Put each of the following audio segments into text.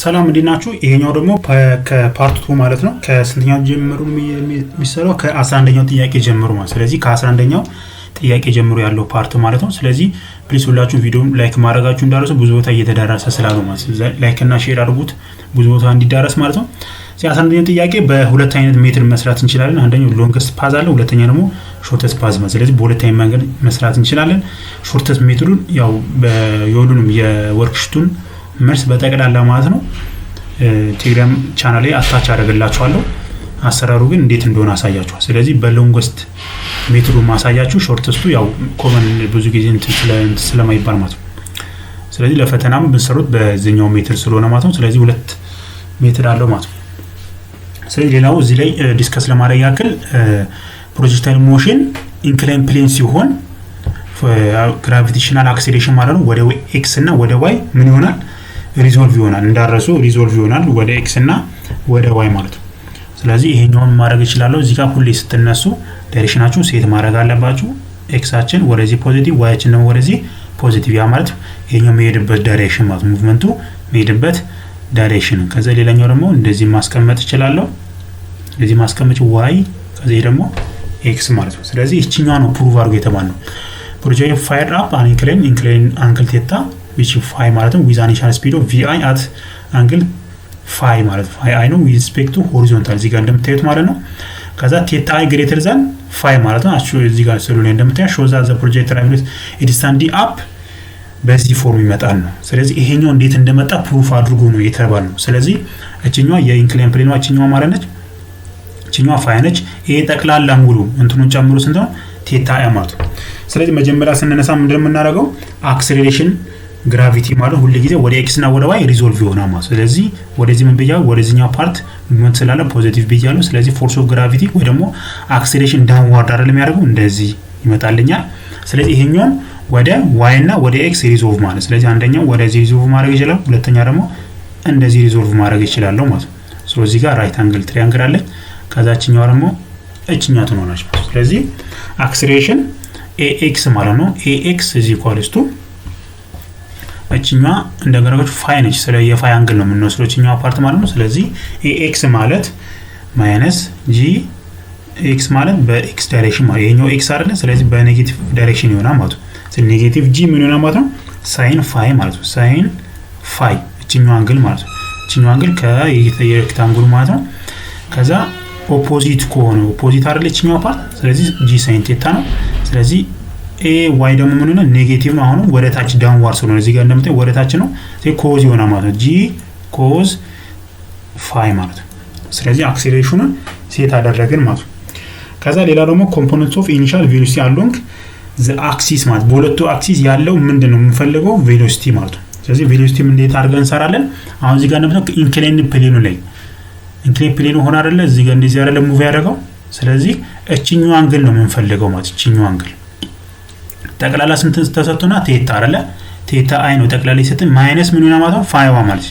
ሰላም እንዴት ናችሁ? ይሄኛው ደግሞ ከፓርት 2 ማለት ነው። ከስንተኛው ጀምሮ የሚሰራው ከ11ኛው ጥያቄ ጀምሮ ማለት። ስለዚህ ከ11ኛው ጥያቄ ጀምሮ ያለው ፓርት ማለት ነው። ስለዚህ ፕሊስ ሁላችሁ ቪዲዮውን ላይክ ማድረጋችሁ እንዳረሱ ብዙ ቦታ እየተዳረሰ ስላሉ ማለት ላይክ እና ሼር አድርጉት ብዙ ቦታ እንዲዳረስ ማለት ነው። ስለዚህ 11ኛው ጥያቄ በሁለት አይነት ሜትር መስራት እንችላለን። አንደኛው ሎንግስት ፓዝ አለ፣ ሁለተኛ ደግሞ ሾርተስት ፓዝ ማለት። ስለዚህ በሁለት አይነት መንገድ መስራት እንችላለን። ሾርተስት ሜትሩን ያው የሁሉንም የወርክሽቱን መልስ በጠቅላላ ማለት ነው ቴሌግራም ቻናል ላይ አታች አደርግላችኋለሁ። አሰራሩ ግን እንዴት እንደሆነ አሳያችኋል። ስለዚህ በሎንግስት ሜትሩ ማሳያችሁ፣ ሾርተስቱ ያው ኮመን ብዙ ጊዜ ስለማይባል ማለት ነው። ስለዚህ ለፈተናም ብንሰሩት በዚህኛው ሜትር ስለሆነ ማለት ነው። ስለዚህ ሁለት ሜትር አለው ማለት ነው። ስለዚህ ሌላው እዚህ ላይ ዲስከስ ለማድረግ ያክል ፕሮጀክታይል ሞሽን ኢንክላይን ፕሌን ሲሆን ግራቪቴሽናል አክሴሌሬሽን ማለት ነው ወደ ኤክስ እና ወደ ዋይ ምን ይሆናል? ሪዞልቭ ይሆናል። እንዳረሱ ሪዞልቭ ይሆናል ወደ ኤክስ እና ወደ ዋይ ማለት ነው። ስለዚህ ይሄኛውን ማድረግ ይችላል። እዚህ ጋር ሁሌ ስትነሱ ዳይሬክሽናችሁ ሴት ማድረግ አለባችሁ። ኤክሳችን ወደዚህ ፖዚቲቭ፣ ዋያችን ደግሞ ወደዚህ ፖዚቲቭ። ያ ማለት ይሄኛው የሚሄድበት ዳይሬክሽን ማለት ሙቭመንቱ የሚሄድበት ዳይሬክሽን። ከዛ ሌላኛው ደግሞ እንደዚህ ማስቀመጥ ይችላል። እንደዚህ ማስቀመጥ ዋይ፣ ከዚህ ደግሞ ኤክስ ማለት ነው። ስለዚህ እቺኛው ነው ፕሩቭ አድርጎ የተባለው ፕሮጀክት ፋየር አፕ አን ኢንክላይን አንግል ቴታ which phi ማለት ነው with an initial speed of vi at angle phi ማለት phi i ነው with respect to horizontal እዚህ ጋር እንደምታዩት ማለት ነው። ከዛ ቴታ i greater than phi ማለት ነው። እዚህ ጋር ስሉ ላይ እንደምታዩት shows that the project travels it is standing up በዚህ ፎርም ይመጣል ነው። ስለዚህ ይሄኛው እንዴት እንደመጣ ፕሩፍ አድርጎ ነው የተባለው። ስለዚህ እቺኛው የኢንክላይን ፕሌኗ እቺኛው ማለት ነች፣ እቺኛው phi ነች። ይሄ ጠቅላላ ሙሉ እንትኑን ጨምሮ ስንት ነው? ቴታ i ማለት ነው። ስለዚህ መጀመሪያ ስንነሳ ምንድነው የምናደርገው? አክሰሌሬሽን ግራቪቲ ማለት ሁሉ ጊዜ ወደ ኤክስ እና ወደ ዋይ ሪዞልቭ ይሆናል ማለት። ስለዚህ ወደዚህ ምን ብያለሁ? ወደዚህኛው ፓርት ሞመንት ስላለ ፖዚቲቭ ብያለሁ። ስለዚህ ፎርስ ኦፍ ግራቪቲ ወይ ደግሞ አክሰሌሬሽን ዳውንዋርድ አይደለም የሚያደርገው እንደዚህ ይመጣልኛል። ስለዚህ ይሄኛው ወደ ዋይ እና ወደ ኤክስ ሪዞልቭ ማለት። ስለዚህ አንደኛው ወደዚህ ሪዞልቭ ማድረግ ይችላል፣ ሁለተኛ ደግሞ እንደዚህ ሪዞልቭ ማድረግ ይችላል ማለት። ስለዚህ ጋር ራይት አንግል ትሪያንግል አለ፣ ከዛችኛው ደግሞ እችኛው ትሆናለች ማለት። ስለዚህ አክሰሌሬሽን ax ማለት ነው። ax = እቺኛ እንደገናችሁ ፋይ ነች። ስለ የፋይ አንግል ነው የምንወስደው እቺኛው ፓርት ማለት ነው። ስለዚህ ax ማለት ማይነስ g x ማለት በኤክስ ዳይሬክሽን ማለት ይሄኛው ኤክስ አይደለ። ስለዚህ በኔጌቲቭ ዳይሬክሽን ይሆናል ማለት ነው። ስለዚህ ኔጌቲቭ g ምን ይሆናል ማለት ነው? ሳይን ፋይ ማለት ነው። ሳይን ፋይ እቺኛው አንግል ማለት ነው። እቺኛው አንግል ከየሬክታንግሉ ማለት ነው። ከዛ ኦፖዚት ከሆነ ኦፖዚት አይደለ እቺኛው ፓርት። ስለዚህ g ሳይን ቴታ ነው። ስለዚህ a y ደግሞ ምን ሆነ? ኔጌቲቭ ነው። አሁን ወደ ታች ዳውንዋርድ ስለሆነ እዚህ ጋር እንደምታዩ ወደ ታች ነው። ስለዚህ ኮዝ ይሆናል ማለት ነው። g ኮዝ ፋይ ማለት ነው። ስለዚህ አክሴሌሬሽኑን ሴት አደረግን ማለት ነው። ከዛ ሌላ ደግሞ ኮምፖነንትስ ኦፍ ኢኒሺያል ቬሎሲቲ አሎንግ ዘ አክሲስ ማለት በሁለቱ አክሲስ ያለው ምንድነው የምንፈልገው? ቬሎሲቲ ማለት ነው። ስለዚህ ቬሎሲቲ እንዴት አድርገን እንሰራለን? አሁን እዚህ ጋር እንደምታዩ ኢንክላይን ፕሌኑ ላይ ኢንክላይን ፕሌኑ ሆነ አይደለ? እዚህ ጋር እንደዚህ አይደለ ሙቭ ያደርገው። ስለዚህ እቺኛው አንግል ነው የምንፈልገው ማለት እቺኛው አንግል ጠቅላላ ስንት ተሰጥቶና ቴታ አይደለ? ቴታ አይ ነው ጠቅላላ ይሰጥን ማይነስ ምን ይሆናል ማለት ነው? ፋይዋ ማለት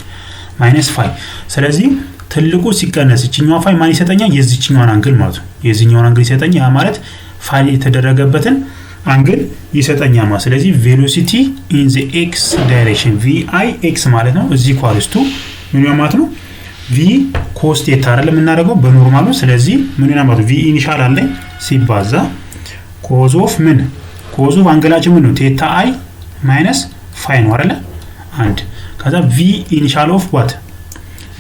ማይነስ ፋይ። ስለዚህ ትልቁ ሲቀነስ እቺኛው ፋይ ማን ይሰጠኛል? የዚህኛውን አንግል ማለት ነው። የዚህኛውን አንግል ይሰጠኛል። ያ ማለት ፋይ የተደረገበትን አንግል ይሰጠኛል ማለት። ስለዚህ ቬሎሲቲ ኢን ዘ ኤክስ ዳይሬክሽን vi x ማለት ነው እዚህ ኳልስቱ ምን ይሆናል ማለት ነው? v cos ቴታ አይደለም የምናደርገው በኖርማሉ። ስለዚህ ምን ይሆናል ማለት v ኢኒሻል አለ ሲባዛ cos ኦፍ ምን ኮዙ አንግላችን ምን ነው? ቴታ አይ ማይነስ ፋይ ነው አይደለ? አንድ ከዛ v ኢኒሻል ኦፍ ዋት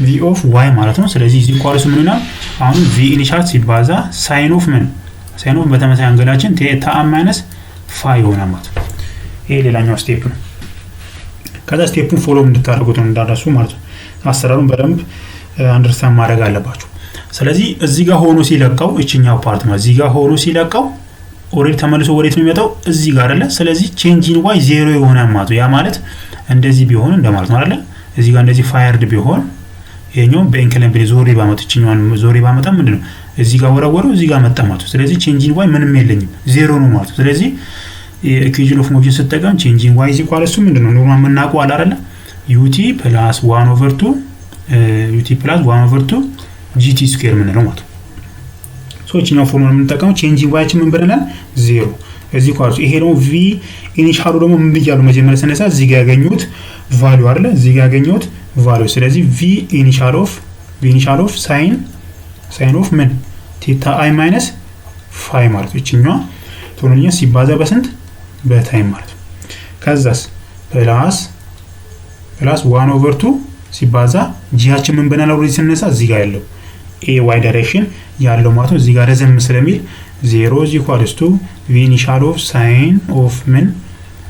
v ኦፍ y ማለት ነው። ስለዚህ እዚህ ኳልስ ምን ይሆናል? አሁን v ኢኒሻል ሲባዛ ሳይን ኦፍ ምን ሳይን ኦፍ በተመሳሳይ አንግላችን ቴታ ማይነስ ፋይ ይሆናል ማለት ነው። ይሄ ሌላኛው ስቴፕ ነው። ከዛ ስቴፑን ፎሎ እንድታደርጉት ነው እንዳደረሱ ማለት ነው። አሰራሩን በደንብ አንደርስታንድ ማድረግ አለባችሁ። ስለዚህ እዚህ ጋር ሆኖ ሲለቀው እቺኛው ፓርት ነው እዚህ ጋር ሆኖ ሲለቀው ኦሬዲ ተመልሶ ወዴት ነው የሚመጣው? እዚህ ጋር አይደለ? ስለዚህ ቼንጅ ኢን ዋይ 0 ይሆናል ማለት ነው። ያ ማለት እንደዚህ ቢሆን እንደማለት ነው አይደለ? እዚህ ጋር እንደዚህ ፋየርድ ቢሆን ይሄኛው በኢንክላይን ፕሌን ዞሪ ባመጣችኛው ዞሪ ባመጣ ምንድነው እዚህ ጋር ወረወረው እዚህ ጋር መጣ ማለት ነው። ስለዚህ ቼንጅ ኢን ዋይ ምንም የለኝም 0 ነው ማለት ነው። ስለዚህ ኢኩዌሽን ኦፍ ሞሽን ስትጠቀም ቼንጅ ኢን ዋይ = እሱ ምንድነው ኖርማል የምናውቀው አለ አይደለ? ut + 1/2 ut + 1/2 gt² ምንለው ማለት ነው። ሶችኛው ፎርሙላ የምንጠቀመው ቼንጅ ኢን ዋይችን ምን ብለናል? 0 እዚህ ኳርሱ ይሄ ነው v ኢኒሻሉ ደግሞ ምን ብያለሁ መጀመሪያ ስነሳ እዚህ ጋር ያገኙት ቫልዩ አይደለ እዚህ ጋር ያገኙት ቫልዩ ስለዚህ ቪ ኢኒሻል ኦፍ ሳይን ኦፍ ምን ቴታ አይ ማይነስ ፋይ ማለት ነው። እቺኛዋ ቶሎኛ ሲባዛ በስንት በታይም ማለት ነው። ከዛስ ፕላስ 1/2 ሲባዛ ጂያችን ምን ብናለው ወደዚህ ስንነሳ እዚህ ጋር ያለው ኤ ዋይ ዳይሬክሽን ያለው ማለት ነው። እዚህ ጋር ረዘም ስለሚል 0 ኢኳልስ ቱ ቪ ኢኒሻል ኦፍ ሳይን ኦፍ ምን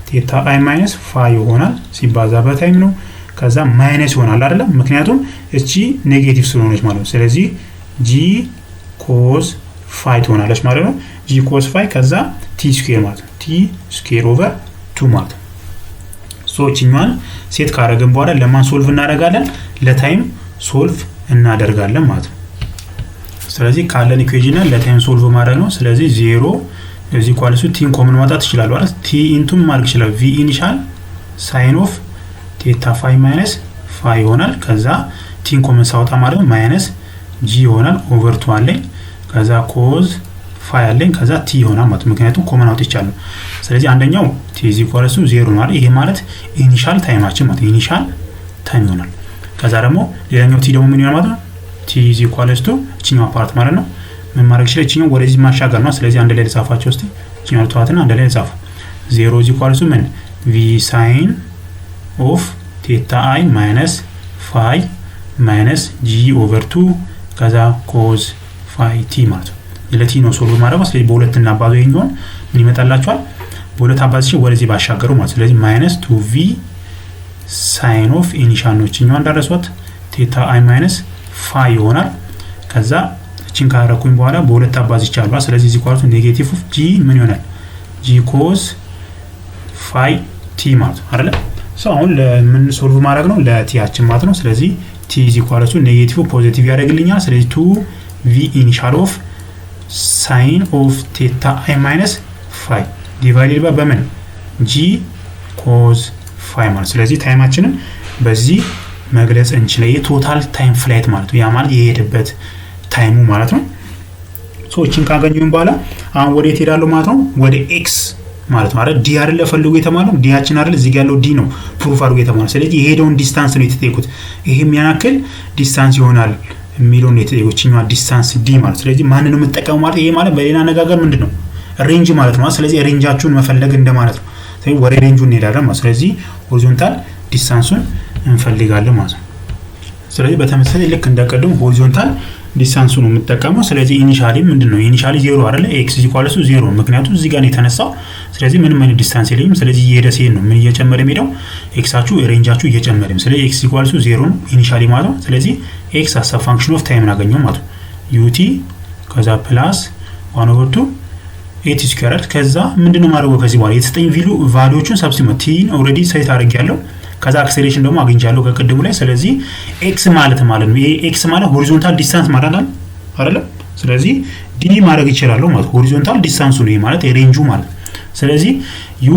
ቴታ አይ ማይነስ ፋይ ይሆናል ሲባዛ በታይም ነው። ከዛ ማይነስ ይሆናል አይደል? ምክንያቱም እቺ ኔጌቲቭ ስለሆነች ማለት ነው። ስለዚህ ጂ ኮዝ ፋይ ትሆናለች ማለት ነው። ጂ ኮዝ ፋይ ከዛ ቲ ስኩዌር ማለት ነው። ቲ ስኩዌር ኦቨር 2 ማለት ነው። ሶ እቺኛን ሴት ካረግን በኋላ ለማን ሶልቭ እናደርጋለን? ለታይም ሶልቭ እናደርጋለን ማለት ነው። ስለዚህ ካለን ኢኩዌሽን ለታይም ሶልቭ ማድረግ ነው። ስለዚህ 0 እዚህ ኳልሱ ቲን ኮመን ማውጣት ይችላል ማለት ቲ ኢንቱ ማድረግ ይችላል ቪ ኢኒሻል ሳይን ኦፍ ቴታ ፋይ ማይነስ ፋይ ይሆናል። ከዛ ቲን ኮመን ሳውጣ ማለት ነው ማይነስ ጂ ይሆናል ኦቨር 2 አለኝ። ከዛ ኮዝ ፋይ አለኝ። ከዛ ቲ ይሆናል ማለት ምክንያቱም ኮመን አውጥ ይቻላል። ስለዚህ አንደኛው ቲ ኢዝ ኢኳልስ ቱ 0 ማለት ይሄ ማለት ኢኒሻል ታይማችን ማለት ኢኒሻል ታይም ይሆናል። ከዛ ደግሞ ሌላኛው ቲ ደግሞ ምን ይሆናል ማለት ነው ቲ ኢዝ ኢኳልስ ቱ እቺኛው ፓርት ማለት ነው ምን ማድረግ ይችላል እቺኛው ወደዚህ ማሻገር ነው። ስለዚህ አንድ ላይ ልጻፋቸው እስቲ እቺኛው ተዋትና አንድ ላይ ልጻፉ 0 ኢዝ ኢኳልስ ቱ ምን ቪ ሳይን ኦፍ ቴታ አይ ማይነስ ፋይ ማይነስ ጂ ኦቨር 2 ከዛ ኮዝ ፋይ ቲ ማለት ነው። ለቲ ነው ሶልቭ ማድረግ። ስለዚህ በሁለት እናባዙ ይሄኛውን ምን ይመጣላችኋል በሁለት አባዝቼ ወደዚህ ባሻገሩ ማለት ስለዚህ ማይነስ 2v ሳይን ኦፍ ኢኒሻል ነው እቺኛው እንዳረሷት ቴታ አይ ማይነስ ፋይ ይሆናል። ከዛ እቺን ካረኩኝ በኋላ በሁለት አባዝቻለሁ። ስለዚህ እዚህ ኳርቱ ኔጌቲቭ ኦፍ ጂ ምን ይሆናል ጂ ኮዝ ፋይ ቲ ማለት ነው አይደል? ሶ አሁን ለምን ሶልቭ ማድረግ ነው ለቲያችን ማለት ነው። ስለዚህ ቲ ኢዝ ኢኳል ቱ ኔጌቲቭ ፖዚቲቭ ያደርግልኛል። ስለዚህ 2v ኢኒሻል ኦፍ ሳይን ኦፍ ቴታ አይ ማይነስ ፋይ ዲቫይድድ በምን ጂ ኮዝ ፋይ ማለት ስለዚህ ታይማችንን በዚህ መግለጽ እንችላለን። የቶታል ታይም ፍላይት ማለት ነው ያ ማለት የሄደበት ታይሙ ማለት ነው። ሶ እቺን ካገኘን በኋላ አሁን ወደ የት ማለት ነው ወደ ኤክስ ማለት ነው አይደል? ዲ አይደል ፈልጎ የተማለው ዲያችን አይደል? እዚህ ጋር ያለው ዲ ነው ፕሩፍ አድርጎ የተማለው። ስለዚህ የሄደውን ዲስታንስ ነው የተጠየቁት። ይሄም ያክል ዲስታንስ ይሆናል የሚለውን የተጠየቁት እቺኛዋ ዲስታንስ ዲ ማለት ስለዚህ ማንን ነው የምትጠቀመው ማለት ይሄ ማለት በሌላ አነጋገር ምንድነው ሬንጅ ማለት ነው። ስለዚህ ሬንጃችሁን መፈለግ እንደማለት ነው። ስለዚህ ወደ ሬንጁ እንሄዳለን ማለት ስለዚህ ሆሪዞንታል ዲስታንሱን እንፈልጋለን ማለት ነው። ስለዚህ በተመሳሳይ ልክ እንደቀደም ሆሪዞንታል ዲስታንሱ ነው የምትጠቀመው። ስለዚህ ኢኒሻሊ ምንድነው ኢኒሻሊ 0 አይደለ ኤክስ ኢኳልስ 0 ምክንያቱም እዚህ ጋር ነው የተነሳው። ስለዚህ ምንም አይነት ዲስታንስ የለኝም። ስለዚህ እየሄደ ሲሄድ ነው ምን እየጨመረ የሚሄደው ኤክሳችሁ ሬንጃችሁ እየጨመረ ነው። ስለዚህ ኤክስ ኢኳልስ 0 ነው ኢኒሻሊ ማለት ነው። ስለዚህ ኤክስ አስ ፋንክሽን ኦፍ ታይም እናገኘው ማለት ነው ዩቲ ከዛ ፕላስ 1/2 ኤቲ ስኩዌር ከዛ ምንድነው ማድረግ ከዚህ በኋላ የተሰጠኝ ቫልዩዎችን ሰብስቲቲዩት ቲን ኦሬዲ ሴት አድርጌያለሁ። ከዛ አክሰሌሬሽን ደግሞ አግኝቻለሁ ከቅድሙ ላይ። ስለዚህ ኤክስ ማለት ነው ይሄ ኤክስ ማለት ሆሪዞንታል ዲስታንስ ማለት አይደለ? ስለዚህ ዲ ማድረግ ይችላል ማለት ሆሪዞንታል ዲስታንሱ ነው ማለት ሬንጁ ማለት። ስለዚህ ዩ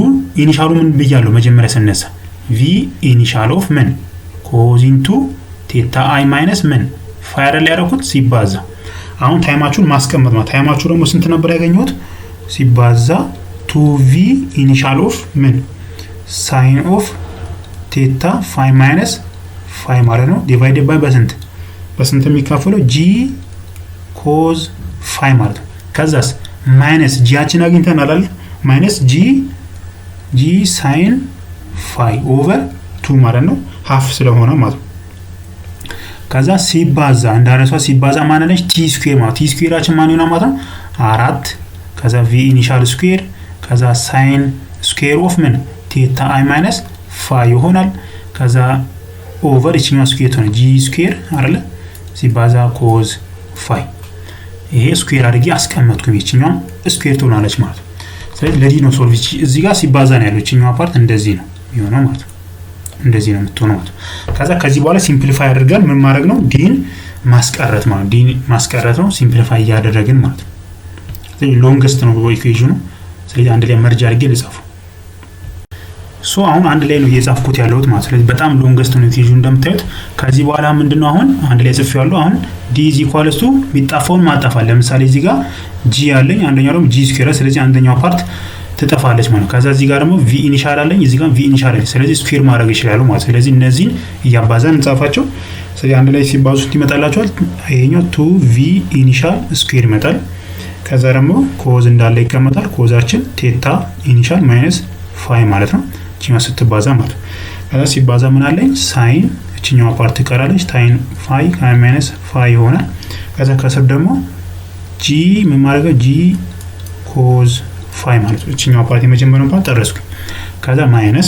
ኢኒሻሉ ምን ብያለሁ መጀመሪያ ስነሳ ቪ ኢኒሻል ኦፍ ምን ኮዚንቱ ቴታ አይ ማይነስ ምን ፋይር ላይ ያደረኩት ሲባዛ አሁን ታይማችሁን ማስቀመጥ ነው። ታይማችሁ ደግሞ ስንት ነበር ያገኘሁት ሲባዛ 2v ኢኒሻል ኦፍ ምን ሳይን ኦፍ ቴታ ፋይ ማይነስ ፋይ ማለት ነው ዲቫይድድ ባይ በስንት የሚካፈለው ጂ ኮዝ ፋይ ማለት ነው። ከዛስ ማይነስ ጂያችን አግኝተናል አይደል? ማይነስ ጂ ሳይን ፋይ ኦቨር 2 ማለት ነው ሃፍ ስለሆነ ማለት ነው። ከዛ ሲባዛ እንዳረሷ ሲባዛ ማነለች ቲ ስኩዌር ማለት ቲ ስኩዌራችን ማን ይሆናል ማለት ነው 4 ከዛ ቪ ኢኒሻል ስኩዌር ከዛ ሳይን ስኩዌር ኦፍ ምን ቴታ አይ ማይነስ ፋይ ይሆናል። ከዛ ኦቨር እቺኛው ስኩዌር ሆነ ጂ ስኩዌር አይደለ ሲባዛ ኮዝ ፋይ ይሄ ስኩዌር አድርጌ አስቀመጥኩ እቺኛው ስኩዌር ትሆናለች ማለት ነው። ስለዚህ ለዲ ነው ሶልቭ እዚህ ጋር ሲባዛ ነው ያለው እቺኛው ፓርት እንደዚህ ነው የሚሆነው ማለት ነው እንደዚህ ነው የምትሆነው ማለት ነው። ከዛ ከዚህ በኋላ ሲምፕሊፋይ አድርገን ምን ማድረግ ነው ዲን ማስቀረት ማለት ዲን ማስቀረት ነው ሲምፕሊፋይ እያደረግን ማለት ነው። ስለዚህ ሎንግስት ነው ኢኩዌሽኑ። ስለዚህ አንድ ላይ መርጅ አድርጌ ልጻፈው። ሶ አሁን አንድ ላይ ነው እየጻፍኩት ያለሁት ማለት ስለዚህ በጣም ሎንግስት ነው ኢኩዌሽኑ እንደምታዩት። ከዚህ በኋላ ምንድነው አሁን አንድ ላይ ጽፌዋለሁ። አሁን ዲ ኢዝ ኢኳልስ ቱ ቢጣፋውን ማጣፋል። ለምሳሌ እዚህ ጋር ጂ ያለኝ አንደኛው ደግሞ ጂ ስኩዌር ስለዚህ አንደኛው ፓርት ትጠፋለች ማለት ነው። ከዛ እዚህ ጋር ደግሞ ቪ ኢኒሻል አለኝ፣ እዚህ ጋር ቪ ኢኒሻል አለኝ። ስለዚህ ስኩዌር ማድረግ ይችላሉ ማለት ነው። ስለዚህ እነዚህን እያባዛን እንጻፋቸው። ስለዚህ አንድ ላይ ሲባዙት ይመጣላቸዋል። ይሄኛው 2v ኢኒሻል ስኩዌር ይመጣል። ከዛ ደግሞ ኮዝ እንዳለ ይቀመጣል። ኮዛችን ቴታ ኢኒሻል ማይነስ ፋይ ማለት ነው። እቺኛው ስትባዛ ማለት ነው። ከዛ ሲባዛ ምን አለኝ ሳይን እቺኛው ፓርት ትቀራለች። ታይን ፋይ ማይነስ ፋይ ይሆናል። ከዛ ከስር ደግሞ ጂ ምን ማለት ጂ ኮዝ ፋይ ማለት ነው። እቺኛው ፓርት የመጀመሪያው ፓርት ጨረስኩኝ። ከዛ ማይነስ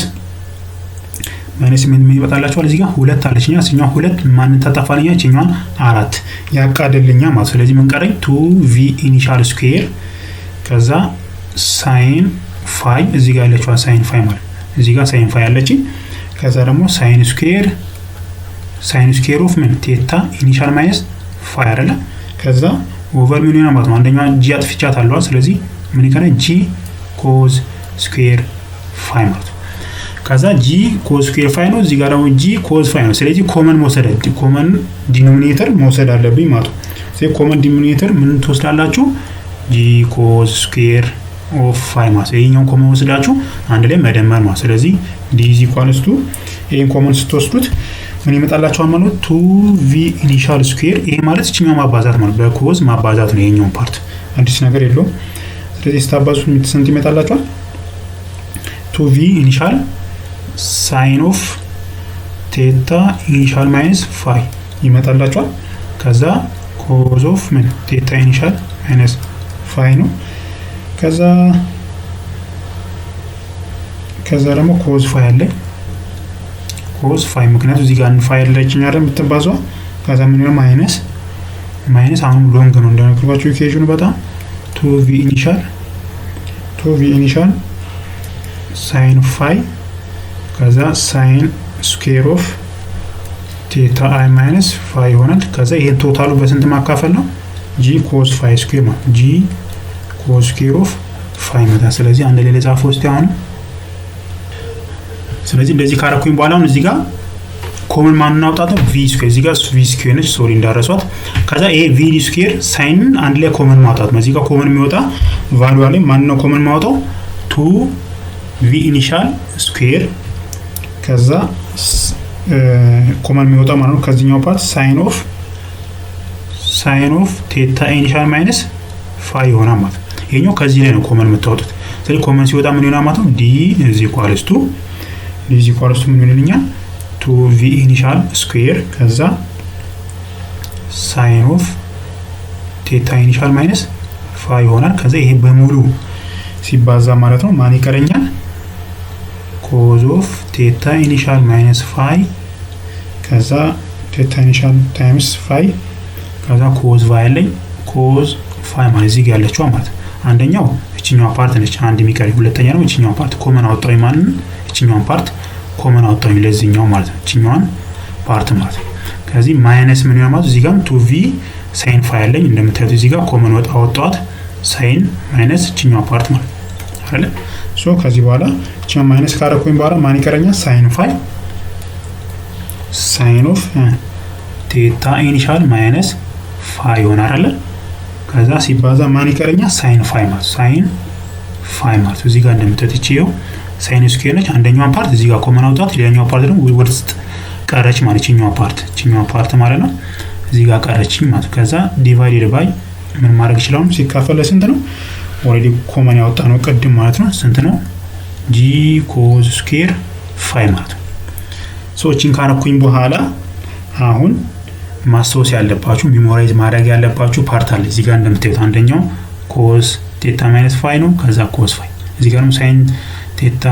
ምን ይመጣላችኋል? እዚህ ጋር ሁለት አለችኛ። እኛው ሁለት ማንን ታጣፋልኛ? እኛዋን አራት ያቃደልኛ ማለት። ስለዚህ ምን ቀረኝ? 2v ኢኒሻል ስኩዌር ከዛ ሳይን ፋይ እዚህ ጋር ያለችው ሳይን ፋይ ማለት እዚህ ጋር ሳይን ፋይ አለች። ከዛ ደግሞ ሳይን ስኩዌር ኦፍ ምን ቴታ ኢኒሻል ማይነስ ፋይ አይደለ? ከዛ ኦቨር ምን ይሆናል ማለት ነው? አንደኛዋ ጂ አጥፍቻታለሁ። ስለዚህ ምን ይቀራል? ጂ ኮዝ ስኩዌር ፋይ ማለት ነው። ከዛ ጂ ኮዝ ስኩዌር ፋይ ነው። እዚህ ጋር ደግሞ ጂ ኮዝ ፋይ ነው። ስለዚህ ኮመን ዲኖሚኔተር መውሰድ አለብኝ ማለት ነው። ስለዚህ ኮመን ዲኖሚኔተር ምን ትወስዳላችሁ? ጂ ኮዝ ስኩዌር ኦፍ ፋይ ማለት ነው። ይሄኛው ኮመን ወስዳችሁ አንድ ላይ መደመር ማለት። ስለዚህ ዲ ኢዝ ኢኳልስ ቱ ይሄን ኮመን ስትወስዱት ምን ይመጣላችኋል ማለት ነው? 2v ኢኒሻል ስኩዌር። ይሄ ማለት እቺኛው ማባዛት ማለት በኮዝ ማባዛት ነው። ይሄኛው ፓርት አዲስ ነገር የለውም። ስለዚህ ስታባዙት ስንት ይመጣላችኋል? 2v ኢኒሻል ሳይን ኦፍ ቴታ ኢኒሻል ማይነስ ፋይ ይመጣላችኋል። ከዛ ኮዝ ኦፍ ምን ቴታ ኢኒሻል ማይነስ ፋይ ነው። ከዛ ደግሞ ኮዝ ፋይ አለ። ኮዝ ፋይ ምክንያቱም እዚህ ጋር ፋይ አለችኝ አይደል የምትባዛው። ከዛ ምን ነው ማይነስ አሁን ሎንግ ነው እንደነገርኳችሁ ኢኩዌሽኑ በጣም 2v ኢኒሻል ሳይን ፋይ ከዛ ሳይን ስኩዌር ኦፍ ቴታ አይ ማይነስ ፋይ ይሆናል። ከዛ ይሄን ቶታሉ በስንት ማካፈል ነው? ጂ ኮዝ ፋይ ስኩዌር ማለት ጂ ኮዝ ስኩዌር ኦፍ ፋይ መጣ። ስለዚህ አንድ ላይ ለጻፈው እስቲ አሁን ስለዚህ እንደዚህ ካረኩኝ በኋላ አሁን እዚህ ጋር ኮመን ማን እናውጣታው? ቪ ስኩዌር። እዚህ ጋር ቪ ስኩዌር ነች፣ ሶሪ እንዳረሷት። ከዛ ይሄ ቪ ስኩዌር ሳይን አንድ ላይ ኮመን ማውጣት ነው። እዚህ ጋር ኮመን የሚወጣ ቫልዩ አለ። ማን ነው ኮመን ማውጣው? 2v ኢኒሻል ስኩዌር ከዛ ኮመን የሚወጣ ማለት ነው ከዚህኛው ፓርት ሳይን ኦፍ ቴታ ኢኒሻል ማይነስ ፋይ ይሆናል ማለት ነው። ይሄኛው ከዚህ ላይ ነው ኮመን የምታወጡት። ስለዚህ ኮመን ሲወጣ ምን ይሆናል ማለት ነው? ዲ ኢዝ ኢኳልስ ቱ ምን ይሆንልኛል? 2v ኢኒሻል ስኩዌር ከዛ ሳይን ኦፍ ቴታ ኢኒሻል ማይነስ ፋይ ይሆናል። ከዛ ይሄ በሙሉ ሲባዛ ማለት ነው ማን ይቀረኛል? ኮዝ ኦፍ ቴታ ኢኒሻል ማይነስ ፋይ ከዛ ቴታ ኢኒሻል ታይምስ ፋይ ከዛ ኮዝ ፋይ አለኝ። ኮዝ ፋይ ማለት እዚህ ጋር ያለችው ማለት አንደኛው እቺኛው ፓርት ነች አንድ የሚቀር፣ ሁለተኛ ነው እቺኛው ፓርት ኮመን አወጣኝ ማለት ነው። እቺኛው ፓርት ኮመን አወጣኝ ለዚህኛው ማለት ነው፣ እቺኛዋን ፓርት ማለት ነው። ከዚህ ማይነስ ምን ይሆናል ማለት እዚህ ጋር 2v ሳይን ፋይ አለኝ እንደምታዩት እዚህ ጋር ኮመን አወጣዋት ሳይን ማይነስ እቺኛው ፓርት ማለት አይደለ? ሶ ከዚህ በኋላ እቺኛው ማይነስ ካረኩኝ በኋላ ማን ይቀረኛል? ሳይን ፋይ ሳይን ኦፍ ቴታ ኢኒሻል ማይነስ ፋይ ይሆናል አይደለ? ከዛ ሲባዛ ማን ይቀረኛል? ሳይን ፋይ ማለት እዚህ ጋር እንደምታዩት እቺው ሳይን ስኩዌር ነች። አንደኛው ፓርት እዚህ ጋር ኮመን አውጣት፣ ሌላኛው ፓርት ደግሞ ውስጥ ቀረች ማለት እቺኛው ፓርት ማለት ነው እዚህ ጋር ቀረች ማለት። ከዛ ዲቫይድድ ባይ ምን ማድረግ ይችላል? ሲካፈል ስንት ነው? ኦሬዲ ኮመን ያወጣ ነው ቅድም ማለት ነው። ስንት ነው? ጂ ኮዝ ስኩዌር ፋይ ማለት ነው። ሶ እቺን ካረኩኝ በኋላ አሁን ማስታወስ ያለባችሁ ሚሞራይዝ ማድረግ ያለባችሁ ፓርት አለ እዚህ ጋር እንደምታዩት። አንደኛው ኮዝ ቴታ ማይነስ ፋይ ነው። ከዛ ኮዝ ፋይ እዚህ ጋርም ሳይን ቴታ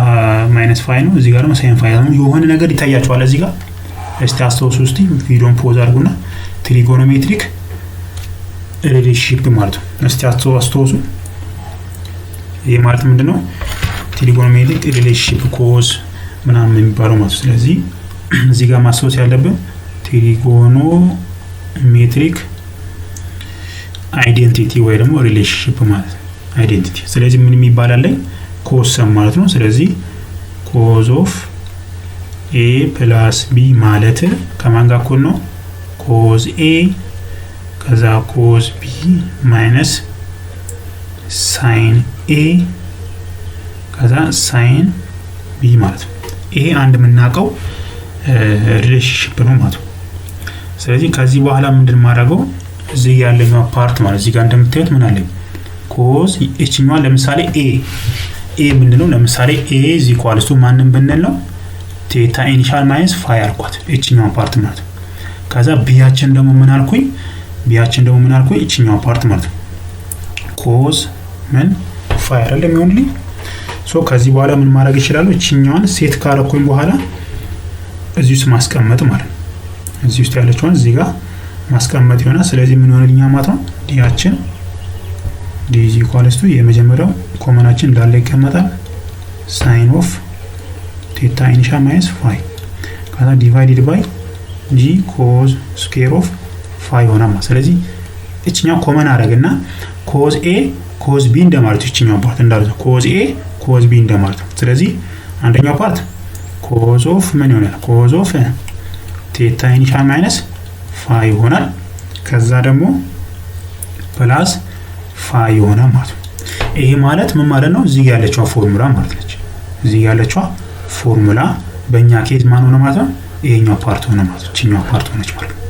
ማይነስ ፋይ ነው። እዚህ ጋርም ሳይን ፋይ ነው። የሆነ ነገር ይታያችኋል እዚህ ጋር። እስቲ አስተውሱ። እስቲ ቪዲዮን ፖዝ አድርጉና ትሪጎኖሜትሪክ ሪሌሽንሺፕ ማለት ነው እስቲ አስተውሱ። ይሄ ማለት ምንድነው? ትሪጎኖሜትሪክ ሪሌሽንሺፕ ኮዝ ምናምን የሚባለው ማለት ነው። ስለዚህ እዚህ ጋር ማስታወስ ያለብን ትሪጎኖሜትሪክ አይዴንቲቲ ወይ ደግሞ ሪሌሽንሺፕ ማለት አይዴንቲቲ። ስለዚህ ምን የሚባላለኝ? ኮዝ ሰም ማለት ነው። ስለዚህ ኮዝ ኦፍ ኤ ፕላስ ቢ ማለት ከማን ጋር እኩል ነው? ኮዝ ኤ ከዛ ኮዝ ቢ ማይነስ ሳይን ኤ ከዛ ሳይን ቢ ማለት ነው። ይሄ አንድ የምናውቀው ሪሌሽንሺፕ ነው ማለት ነው። ስለዚህ ከዚህ በኋላ ምንድን ማድረገው እዚህ ያለኛው ፓርት ማለት እዚህ ጋር እንደምታዩት ምን አለኝ ኮዝ እቺኛው ለምሳሌ ኤ ምንድነው ለምሳሌ ኤ is equals to ማንን ብንል ነው ቴታ ኢኒሻል ማይነስ ፋይ አልኳት እቺኛው ፓርት ማለት ነው። ከዛ ቢያችን ደግሞ ምን አልኩኝ እቺኛው ፓርት ማለት ነው ኮዝ ምን ፋይ አይደለም ይሆንልኝ። ሶ ከዚህ በኋላ ምን ማድረግ ይችላል እቺኛውን ሴት ካረኩኝ በኋላ እዚህ ውስጥ ማስቀመጥ ማለት ነው። እዚህ ውስጥ ያለችውን እዚህ ጋር ማስቀመጥ ይሆናል። ስለዚህ ምን ሆነልኛ ማለት ነው ዲያችን ዲ is equals to የመጀመሪያው ኮመናችን እንዳለ ይቀመጣል ሳይን ኦፍ ቴታ ኢኒሻል ማይነስ ፋይ ከዛ ዲቫይድድ ባይ ጂ ኮዝ ስኩዌር ኦፍ ፋይ ሆና ማለት ስለዚህ እቺኛው ኮመን አደረግና ኮዝ ኤ ኮዝ ቢ እንደማለት እቺኛው ፓርት እንዳለ ኮዝ ኤ ኮዝ ቢ እንደማለት ነው። ስለዚህ አንደኛው ፓርት ኮዝ ኦፍ ምን ይሆናል ኮዝ ኦፍ ቴታ ኢኒሻል ማይነስ ፋይ ይሆናል። ከዛ ደግሞ ፕላስ ፋይ ይሆናል ማለት ነው። ይሄ ማለት ምን ማለት ነው እዚህ ያለችው ፎርሙላ ማለት ነች። እዚህ ያለችው ፎርሙላ በእኛ ኬዝ ማን ሆነ ማለት ነው ይሄኛው ፓርት ሆነ ማለት ነው። እቺኛው ፓርት ሆነች ማለት ነው።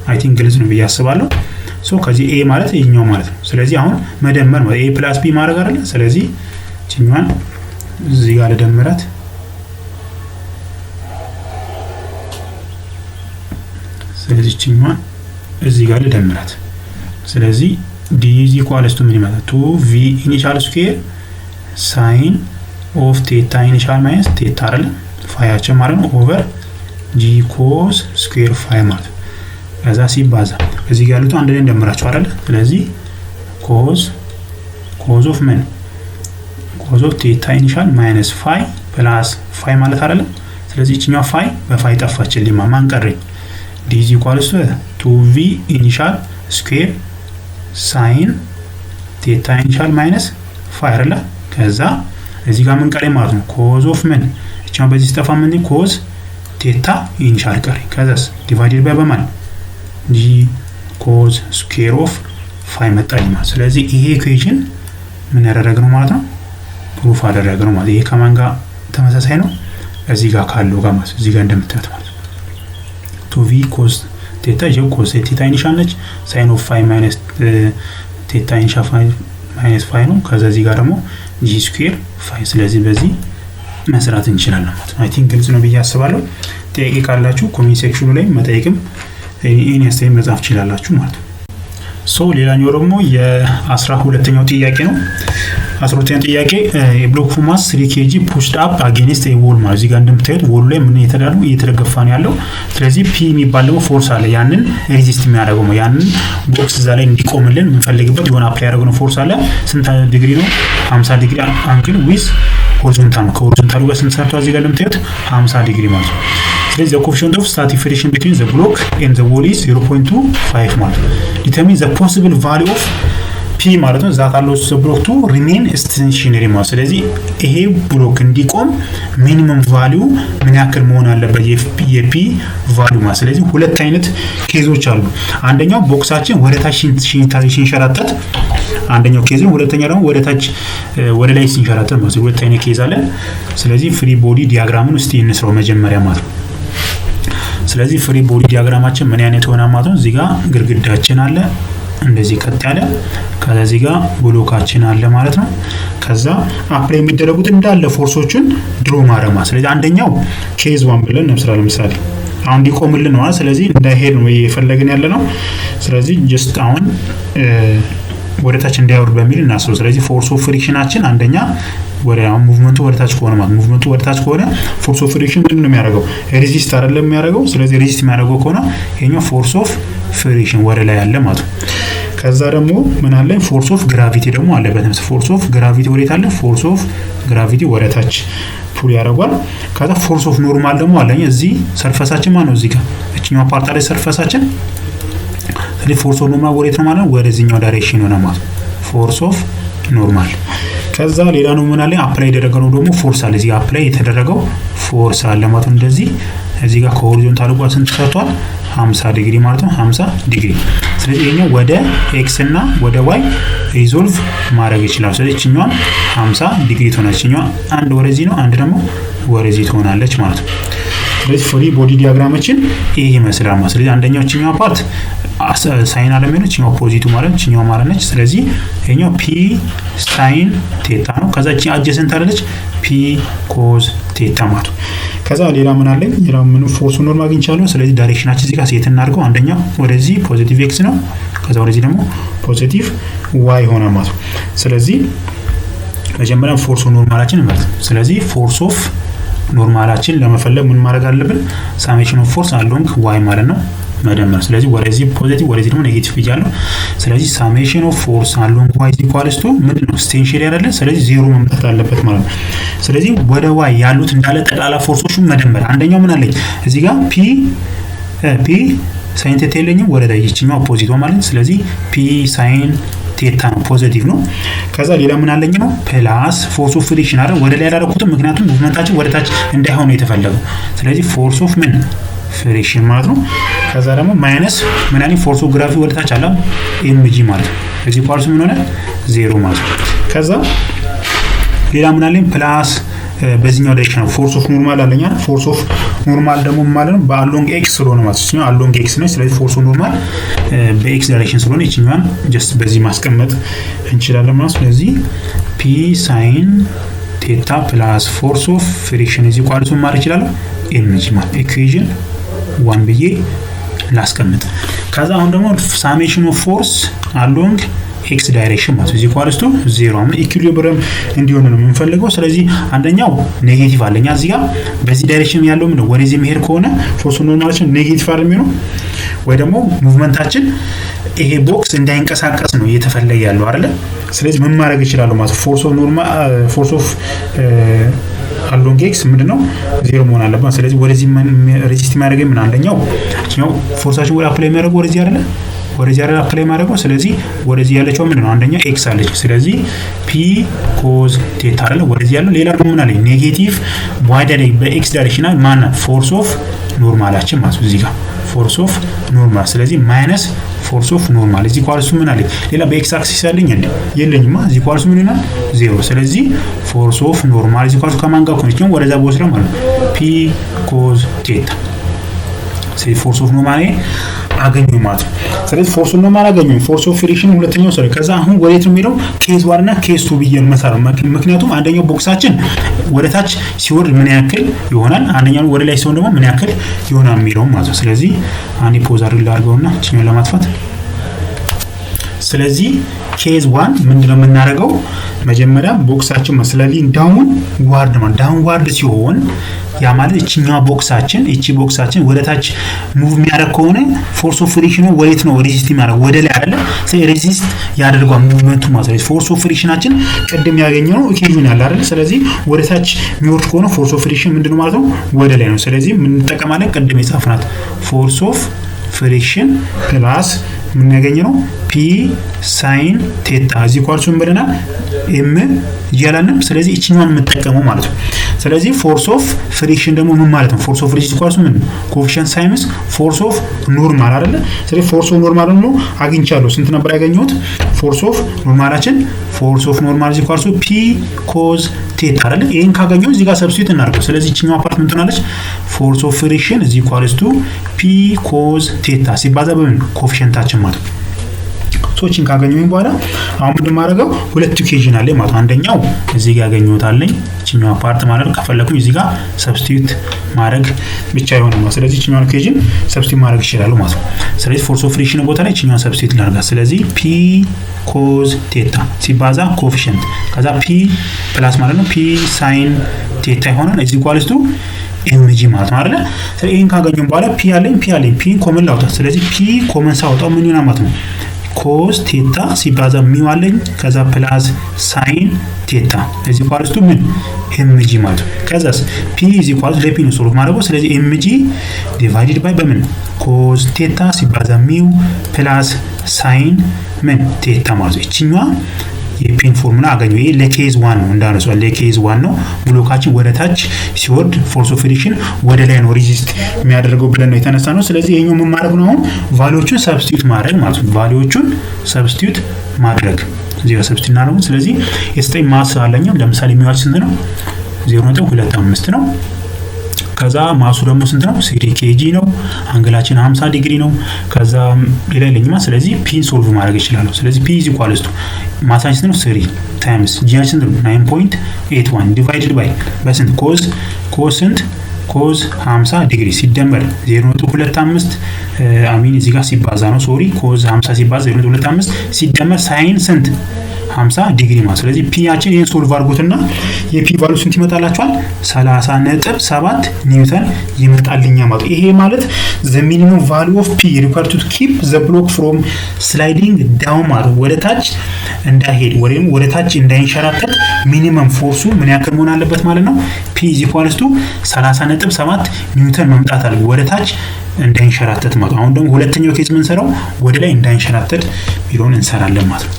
አይ ቲንክ ግልጽ ነው ብዬ አስባለሁ። ሶ ከዚህ ኤ ማለት ይሄኛው ማለት ነው። ስለዚህ አሁን መደመር ማለት ኤ ፕላስ ቢ ማድረግ አይደለ። ስለዚህ እቺኛዋን እዚህ ጋር ለደምራት ስለዚህ እቺኛዋን እዚህ ጋር ለደምራት ስለዚህ d is equals to ምን ይመጣል 2v initial square sin of theta initial minus theta አይደለ ፋያችን ማለት ነው ኦቨር g cos square ፋይ ማለት ከዛ ሲባዛ እዚህ ጋር ያሉት አንድ ላይ እንደምራቸው አይደለ። ስለዚህ cos of ምን cos of theta initial minus ፋይ ፕላስ ፋይ ማለት አይደለ። ስለዚህ እቺኛው ፋይ በፋይ ጠፋችልኝ ማን ቀረኝ d is equals to 2v initial square ሳይን ቴታ ኢኒሻል ማይነስ ፋይ አይደለ። ከዛ እዚህ ጋር ምን ቀረ ማለት ነው ኮዝ ኦፍ ምን እቺው በዚህ ስጠፋ ምን ኮዝ ቴታ ኢኒሻል ቀረ። ከዛስ ዲቫይድድ ባይ በማን ጂ ኮዝ ስኩዌር ኦፍ ፋይ መጣልኝ ማለት። ስለዚህ ይሄ ኢኩዌሽን ምን ያደረግነው ማለት ነው ፕሩፍ አደረግነው ማለት። ይሄ ከማን ጋር ተመሳሳይ ነው እዚህ ጋር ካለው ጋር ማለት እዚህ ጋር እንደምታዩት ማለት 2v ኮዝ ቴታ ጂ ኮዝ ቴታ ኢኒሻል ነች ሳይን ኦፍ ፋይ ማይነስ ቴታ ኢኒሻል ፋይ ማይነስ ፋይ ነው። ከዛ እዚህ ጋር ደግሞ ጂ ስኩዌር ፋይ። ስለዚህ በዚህ መስራት እንችላለን ማለት ነው። አይ ቲንክ ግልጽ ነው ብዬ አስባለሁ። ጥያቄ ካላችሁ ኮሜንት ሴክሽኑ ላይ መጠየቅም እኔ አስተያየት መጻፍ ትችላላችሁ ማለት ነው። ሶ ሌላኛው ደግሞ የ12ኛው ጥያቄ ነው። 12ኛው ጥያቄ የብሎክ ፎርማስ 3 kg pushed up against a wall ማለት እዚህ ጋር እንደምታዩት ወሉ ላይ ምን እየተደገፋ ነው ያለው። ስለዚህ ፒ የሚባል ደግሞ ፎርስ አለ ያንን ሬዚስት የሚያደርገው ነው። ያንን ቦክስ እዛ ላይ እንዲቆምልን የምንፈልግበት የሆነ አፕላይ ያደረግነው ፎርስ አለ። ስንት ዲግሪ ነው 50 ዲግሪ አንግል ዊዝ ሆሪዞንታል ነው። ከሆሪዞንታሉ ጋር ስንት ሰርቷል እዚህ ጋር እንደምታዩት 50 ዲግሪ ማለት ነው። ስለዚህ the coefficient of static friction between the block and the wall is 0.25 ማለት ነው። determine the possible value of ፒ ማለት ነው ዛት አለው ብሎክ ቱ ሪሜን ስቴሽነሪ ማለት። ስለዚህ ይሄ ብሎክ እንዲቆም ሚኒመም ቫልዩ ምን ያክል መሆን አለበት የፒ ቫልዩ ማለት። ስለዚህ ሁለት አይነት ኬዞች አሉ። አንደኛው ቦክሳችን ወደ ታች ሲንሸራተት አንደኛው ኬዝ ነው። ሁለተኛ ደግሞ ወደ ላይ ሲንሸራተት ማለት ነው። ሁለት አይነት ኬዝ አለ። ስለዚህ ፍሪ ቦዲ ዲያግራሙን እስቲ እንስራው መጀመሪያ ማለት ነው። ስለዚህ ፍሪ ቦዲ ዲያግራማችን ምን አይነት ሆነ ማለት ነው። እዚህ ጋር ግድግዳችን አለ እንደዚህ ቀጥ ያለ ከዚህ ጋር ብሎካችን አለ ማለት ነው። ከዛ አፕላይ የሚደረጉት እንዳለ ፎርሶችን ድሮ ማረማ። ስለዚህ አንደኛው ኬዝ 1 ብለን እንስራ ለምሳሌ አሁን እንዲቆምልን ነው። ስለዚህ እንዳይሄድ ነው የፈለግን ያለ ነው። ስለዚህ ጀስት አሁን ወደ ታች እንዳይወርድ በሚል እናስበው። ስለዚህ ፎርስ ኦፍ ፍሪክሽናችን አንደኛ ወደ ሙቭመንቱ ወደ ታች ከሆነ ማለት ሙቭመንቱ ወደ ታች ከሆነ ፎርስ ኦፍ ፍሪክሽን ምንድነው የሚያደርገው ሬዚስት አይደለም የሚያደርገው። ስለዚህ ሬዚስት የሚያደርገው ከሆነ ይሄኛው ፎርስ ኦፍ ፍሪክሽን ወደ ላይ ያለ ማለት ነው። ከዛ ደግሞ ምን አለ ፎርስ ኦፍ ግራቪቲ ደግሞ አለበት። ፎርስ ኦፍ ግራቪቲ ወዴት አለ ፎርስ ኦፍ ግራቪቲ ወደ ታች ፑል ያደርጋል። ከዛ ፎርስ ኦፍ ኖርማል ደግሞ አለኝ እዚህ ሰርፈሳችን ማለት ነው። እዚህ ጋር እቺኛው ፓርት ላይ ሰርፈሳችን ስለዚህ ፎርስ ኦፍ ኖርማል ወዴት ነው ማለት ነው ወደዚህኛው ዳይሬክሽን ሆነ ማለት ፎርስ ኦፍ ኖርማል። ከዛ ሌላ ነው ምን አለ አፕላይ የተደረገው ደግሞ ፎርስ አለ። እዚህ አፕላይ የተደረገው ፎርስ አለ ማለት ነው። እንደዚህ እዚህ ጋር ከሆሪዞንታል ጋር ስንት ሰርቷል 50 ዲግሪ ማለት ነው 50 ዲግሪ። ስለዚህ ይሄኛው ወደ ኤክስ እና ወደ ዋይ ሪዞልቭ ማድረግ ይችላል። ስለዚህ እቺኛው 50 ዲግሪ ትሆናለች። እቺኛው አንድ ወደዚህ ነው፣ አንድ ደግሞ ወደዚህ ትሆናለች ማለት ነው። ስለዚህ ፍሪ ቦዲ ዲያግራማችን ይሄ ይመስላል ማለት። ስለዚህ አንደኛው እቺኛው ፓርት ሳይን አለም ነው፣ እቺኛው ኦፖዚቱ ማለት እቺኛው ማለት ነች። ስለዚህ ይሄኛው ፒ ሳይን ቴታ ነው። ከዛ እቺ አጀሰንት አለች ፒ ኮዝ ቴታ ማለት ነው። ከዛ ሌላ ምን አለኝ? ሌላ ምን ፎርስ ኖርማል አግኝቻለሁ። ስለዚህ ዳይሬክሽናችን እዚህ ጋር ሴት እናድርገው። አንደኛው ወደዚህ ፖዚቲቭ ኤክስ ነው፣ ከዛ ወደዚህ ደግሞ ፖዚቲቭ ዋይ ሆነ ማለት ነው። ስለዚህ መጀመሪያ ፎርስ ኖርማላችን ማለት ነው። ስለዚህ ፎርስ ኦፍ ኖርማላችን ለመፈለግ ምን ማድረግ አለብን? ሳሜሽን ኦፍ ፎርስ አሎንግ ዋይ ማለት ነው መደመር። ስለዚህ ወደዚህ ፖዚቲቭ ወደዚህ ደግሞ ኔጌቲቭ ይያለው። ስለዚህ ሳሜሽን ኦፍ ፎርስ አሎንግ ዋይ ኢኳልስ ቱ ምንድነው? ስቴንሺየል አይደለ? ስለዚህ ዜሮ መምጣት አለበት ማለት ነው። ስለዚህ ወደ ዋይ ያሉት እንዳለ ጠቅላላ ፎርሶቹን መደመር። አንደኛው ምን አለኝ እዚህ ጋር ፒ ሳይን ቴታ የለኝም፣ ወደ ላይ ይችኛው ኦፖዚቷ ማለት። ስለዚህ ፒ ሳይን ቴታ ነው ፖዚቲቭ ነው። ከዛ ሌላ ምን አለኝ ነው ፕላስ ፎርስ ኦፍ ፍሪክሽን አይደል? ወደ ላይ ያላደረኩትም ምክንያቱም ሙቭመንታችን ወደ ታች እንዳይሆን ነው የተፈለገው። ስለዚህ ፎርስ ኦፍ ምን ፍሪክሽን ማለት ነው። ከዛ ደግሞ ማይነስ ምን አለኝ ፎርስ ኦፍ ግራቪቲ ወደ ታች አለ ኤምጂ ማለት ነው። እዚህ ፓርቱ ምን ሆነ ዜሮ ማለት ነው። ከዛ ሌላ ምን አለኝ ፕላስ በዚህኛው ዳይሬክሽን ነው ፎርስ ኦፍ ኖርማል አለኛ። ፎርስ ኦፍ ኖርማል ደግሞ ማለት ነው በአሎንግ ኤክስ ስለሆነ ማለት ነው። አሎንግ ኤክስ ነው። ስለዚህ ፎርስ ኦፍ ኖርማል በኤክስ ዳይሬክሽን ስለሆነ እቺኛዋን ጀስት በዚህ ማስቀመጥ እንችላለን ማለት ነው። ስለዚህ ፒ ሳይን ቴታ ፕላስ ፎርስ ኦፍ ፍሪክሽን እዚህ ኳልሱ ማድረግ ይችላል ኤምጂ ማለት ኢኩዌሽን 1 ብዬ ላስቀምጥ። ከዛ አሁን ደግሞ ሳሜሽን ኦፍ ፎርስ አሎንግ ኤክስ ዳይሬክሽን ማለት እዚህ ኳልስቱ 0 አሁን ኢኩሊብሪየም እንዲሆን ነው የምንፈልገው። ስለዚህ አንደኛው ኔጌቲቭ አለኛ እዚህ ጋር በዚህ ዳይሬክሽን ያለው ምን ወደዚህ መሄድ ከሆነ ፎርስ ኖርማላችን ኔጌቲቭ አይደል የሚሆነው፣ ወይ ደግሞ ሙቭመንታችን ይሄ ቦክስ እንዳይንቀሳቀስ ነው እየተፈለገ ያለው አይደል። ስለዚህ ምን ማድረግ ይችላል ማለት ፎርስ ኦፍ ኖርማል ፎርስ ኦፍ አሎንግ ኤክስ ምንድነው 0 መሆን አለበት። ስለዚህ ወደዚህ ሬዚስት የሚያደርገው ምን አንደኛው ነው ፎርሳችን ወደ አፕላይ የሚያደርገው ወደዚህ አይደል ወደዚህ አይደል አፕላይ ማድረገው። ስለዚህ ወደዚህ ያለችው ምንድነው አንደኛ ኤክስ አለች። ስለዚህ ፒ ኮዝ ቴታ አይደል ወደዚህ ያለው። ሌላ ደግሞ ምን አለ ኔጌቲቭ ዋይ ዳይሬክሽን በኤክስ ዳይሬክሽን ማን ፎርስ ኦፍ ኖርማላችን ማለት ነው እዚህ ጋር ፎርስ ኦፍ ኖርማል። ስለዚህ ማይነስ ፎርስ ኦፍ ኖርማል እዚህ ኳልሱ ምን አለ ሌላ በኤክስ አክሲስ ያለኝ የለኝማ እዚህ ኳልሱ ምን ይሆናል 0። ስለዚህ ፎርስ ኦፍ ኖርማል እዚህ ኳልሱ ከማን ጋር ኮኔክሽን ወደዛ ቦስራ ማለት ነው ፒ ኮዝ ቴታ። ስለዚህ ፎርስ ኦፍ ኖርማል አገኙ ማለት ነው። ስለዚህ ፎርስ ኦፍ ኖርማል አገኙ። ፎርስ ኦፍ ፍሪክሽን ሁለተኛው ሰው። ከዛ አሁን ወዴት ነው የሚሄደው ኬዝ 1 እና ኬዝ 2 ብዬ መሰራ። ምክንያቱም አንደኛው ቦክሳችን ወደ ታች ሲወርድ ምን ያክል ይሆናል፣ አንደኛው ወደ ላይ ሲሆን ደግሞ ምን ያክል ይሆናል የሚለው ማለት ነው። ስለዚህ አንዴ ፖዝ አድርገውና እቺን ለማጥፋት። ስለዚህ ኬዝ 1 ምንድነው የምናደርገው መጀመሪያ ቦክሳችን መስለሊ ዳውን ዋርድ ማለት ዳውን ዋርድ ሲሆን ያ ማለት እቺኛው ቦክሳችን ወደ ታች ሙቭ የሚያደርግ ከሆነ ፎርስ ኦፍ ፍሪክሽኑ ወዴት ነው ሬዚስት የሚያደርግ ወደ ላይ አይደለ። ስለዚህ ሬዚስት ያደርጋል ሙቭመንቱ ማለት ነው። ፎርስ ኦፍ ፍሪክሽናችን ቅድም ያገኘነው ኢኩዌሽን አለ አይደል። ስለዚህ ወደ ታች የሚወርድ ከሆነ ፎርስ ኦፍ ፍሪክሽን ምንድነው ማለት ነው ወደ ላይ ነው። ስለዚህ ምን እንጠቀማለን ቅድም የጻፍናት ፎርስ ኦፍ ፍሪክሽን ፕላስ ምን ያገኘነው ፒ ሳይን ቴታ እዚህ ኳልሱን ብለናል ኤም ይያላልንም። ስለዚህ እቺኛውን የምንጠቀመው ማለት ነው። ስለዚህ ፎርስ ኦፍ ፍሪክሽን ደግሞ ምን ማለት ነው ፎርስ ኦፍ ፍሪክሽን ኳልሱ ምን ኮኤፊሺየንት ሳይንስ ፎርስ ኦፍ ኖርማል አይደለ። ስለዚህ ፎርስ ኦፍ ኖርማል ነው አግኝቻለሁ። ስንት ነበር ያገኘሁት ፎርስ ኦፍ ኖርማላችን ፎርስ ኦፍ ኖርማል እዚህ ኳልሱ ፒ ኮዝ ቴታ አይደለ። ይሄን ካገኘው እዚህ ጋር ሰብስቲት እናድርገው። ስለዚህ እቺኛው አፓርትመንት ሆናለች ፎርስ ኦፍ ፍሪክሽን እዚህ ኳልስ ቱ ፒ ኮዝ ቴታ ሲባዛ በምን ኮኤፊሺየንታችን ማለት ነው። ሶችን ካገኘሁኝ በኋላ አሁን ምንድን ማድረገው ሁለት ኢኩዌሽን አለ ማለት አንደኛው እዚህ ጋር ያገኘሁት አለኝ እቺኛው ፓርት ማለት ከፈለኩኝ እዚህ ጋር ሰብስቲት ማድረግ ብቻ ይሆናል ማለት። ስለዚህ እቺኛው ኢኩዌሽን ሰብስቲት ማድረግ ይችላል ማለት ነው። ስለዚህ ፎርስ ኦፍ ፍሪክሽን ቦታ ላይ እቺኛው ሰብስቲት ላድርጋ። ስለዚህ ፒ ኮዝ ቴታ ሲባዛ ኮኤፊሺየንት ከዛ ፒ ፕላስ ማለት ነው ፒ ሳይን ቴታ ይሆናል እዚህ ኳልስ ቱ ኤምጂ ማለት ነው አይደል። ስለዚህ ይሄን ካገኘን በኋላ ፒ አለኝ ፒ ኮመን ላውጣ። ስለዚህ ፒ ኮመን ሳውጣው ምን ይሆናል ማለት ነው ኮስ ቴታ ሲባዛ ሚው አለኝ ከዛ ፕላስ ሳይን ቴታ እዚህ ኳልስቱ ምን ኤምጂ ማለት ነው። ከዛስ ፒ እዚህ ኳልስ ለፒ ነው ሶልቭ ማድረገው። ስለዚህ ኤምጂ ዲቫይድድ ባይ በምን ኮስ ቴታ ሲባዛ ሚው ፕላስ ሳይን ምን ቴታ ማለት ነው። እቺኛዋ የፒ የፒን ፎርሙላ አገኘው። ይሄ ለኬዝ 1 ነው እንዳነሳው ለኬዝ 1 ነው። ብሎካችን ወደ ታች ሲወርድ ፎርስ ኦፍ ፍሪክሽን ወደ ላይ ነው ሪዚስት የሚያደርገው ብለን ነው የተነሳ ነው። ስለዚህ ይሄኛው ምን ማድረግ ነው? አሁን ቫልዩዎቹን ሰብስቲዩት ማድረግ ማለት ነው። ቫልዩዎቹን ሰብስቲዩት ማድረግ እዚህ ጋር ሰብስቲዩት እናደርጋለን። ስለዚህ የስጠኝ ማስ አለኛው ለምሳሌ የሚዋች ስንት ነው? 0.25 ነው። ከዛ ማሱ ደግሞ ስንት ነው? 3 ኬጂ ነው። አንግላችን 50 ዲግሪ ነው። ከዛ ሌላ ይለኝማ። ስለዚህ ፒን ሶልቭ ማድረግ ይችላል። ስለዚህ ፒ ኢዝ ኢኳልስ ቱ ማሳችን ስንት ነው? 3 ታይምስ ጂያችን ስንት ነው? 9.81 ዲቫይድድ ባይ በስንት ኮዝ ስንት ኮዝ 50 ዲግሪ ሲደመር 0.25 አሚን እዚህ ጋር ሲባዛ ነው ሶሪ ኮዝ 50 ሲባዛ 0.25 ሲደመር ሳይን ስንት 50 ዲግሪ ማለት። ስለዚህ ፒ ያችን ይሄን ሶልቭ አድርጉትና የፒ ቫልዩ ስንት ይመጣላችኋል? 30.7 ኒውተን ይመጣልኛ ማለት። ይሄ ማለት the minimum value of P required to keep the block from sliding down ማለት ወደ ታች እንዳይሄድ ወይም ወደ ታች እንዳይንሸራተት ሚኒመም ፎርሱ ምን ያክል መሆን አለበት ማለት ነው? P is equals to 30.7 ኒውተን መምጣት አለበት ወደ ታች እንዳይንሸራተት ማለት። አሁን ደግሞ ሁለተኛው ኬዝ ምን ሰራው? ወደ ላይ እንዳይንሸራተት ቢሆን እንሰራለን ማለት ነው።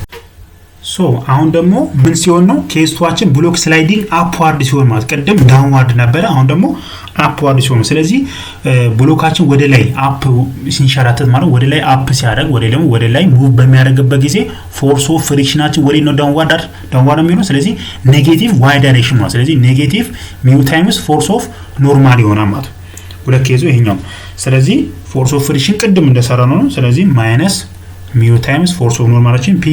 ሶ አሁን ደግሞ ምን ሲሆን ነው? ኬስቷችን ብሎክ ስላይዲንግ አፕዋርድ ሲሆን ማለት ቀደም ዳውንዋርድ ነበረ፣ አሁን ደግሞ አፕዋርድ ሲሆን። ስለዚህ ብሎካችን ወደ ላይ አፕ ሲንሸራተት ማለት ወደ ላይ አፕ ሲያደርግ ወደ ላይ ሙቭ በሚያደርግበት ጊዜ ፎርስ ኦፍ ፍሪክሽናችን ወደ ነው ዳውንዋርድ የሚሆነው። ስለዚህ ኔጌቲቭ ዋይ ዳይሬክሽን ማለት። ስለዚህ ኔጌቲቭ ሚው ታይምስ ፎርስ ኦፍ ኖርማል ይሆናል ማለት ሁለት ኬዙ ይሄኛው። ስለዚህ ፎርስ ኦፍ ፍሪክሽን ቅድም እንደሰራ ነው። ስለዚህ ማይነስ ሚው ታይምስ ፎርስ ኦፍ ኖርማላችን ፒ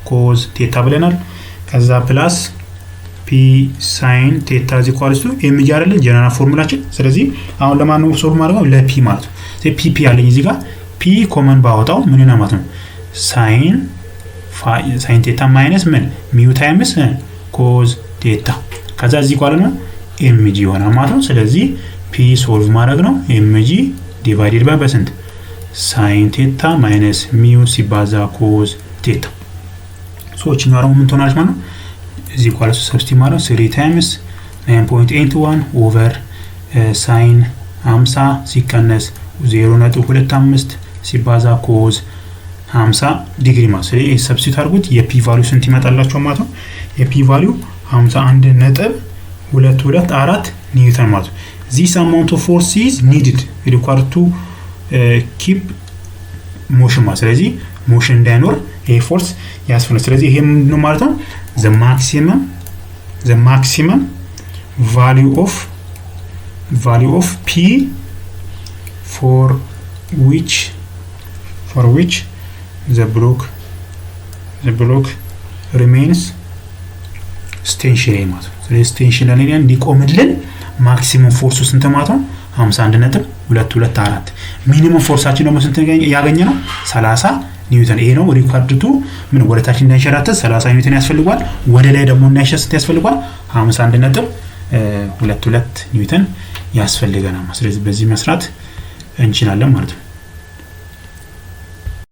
ኮዝ ቴታ ብለናል። ከዛ ፕላስ ፒ ሳይን ቴታ ኢዝ ኢኳልስ ቱ ኤም ጂ አይደለ ጀነራል ፎርሙላችን። ስለዚህ አሁን ለማን ነው ሶልቭ ማድረግ? ለፒ ማለት ነው። ስለዚህ ፒ ያለኝ እዚህ ጋር ፒ ኮመን ባወጣው ምን ይሆናል ማለት ነው? ሳይን ቴታ ማይነስ ምን ሚው ታይምስ ኮዝ ቴታ ከዛ እዚህ ኳለ ነው ኤም ጂ ይሆናል ማለት ነው። ስለዚህ ፒ ሶልቭ ማድረግ ነው። ኤም ጂ ዲቫይድድ ባይ በስንት ሳይን ቴታ ማይነስ ሚው ሲባዛ ኮዝ ቴታ ሶችኛው አሁን ምን ትሆናለች ማለት ነው? እዚህ ኳልስ ሰብስቲት ማለት 3 ታይምስ 9.81 ኦቨር ሳይን 50 ሲከነስ 0.25 ሲባዛ ኮዝ 50 ዲግሪ ማለት። ስለዚህ ሰብስቲት አድርጉት የፒ ቫልዩ ስንት ይመጣላችሁ ማለት ነው? የፒ ቫልዩ 51.224 ኒውተን ማለት ነው። This amount of force is needed required to keep motion ማለት። ስለዚህ ሞሽን እንዳይኖር ይሄ ፎርስ ያስፈልጋል። ስለዚህ ይሄ ምንድነው ማለት ነው? the maximum value of P for which the block remains stationary ማለት ነው። ስለዚህ stationary እንዲቆምልን ማክሲመም ፎርሱ ስንት ማለት ነው? 51.224 ሚኒመም ፎርሳችን ደግሞ ስንት ያገኘ ነው? 30 ኒውተን። ይሄ ነው ሪኳርድ ቱ ምን ወደ ታች እንዳይንሸራተት 30 ኒውተን ያስፈልጋል። ወደ ላይ ደግሞ እንዳይሸራተት ያስፈልጋል 51.22 ኒውተን ያስፈልገናል። ስለዚህ በዚህ መስራት እንችላለን ማለት ነው።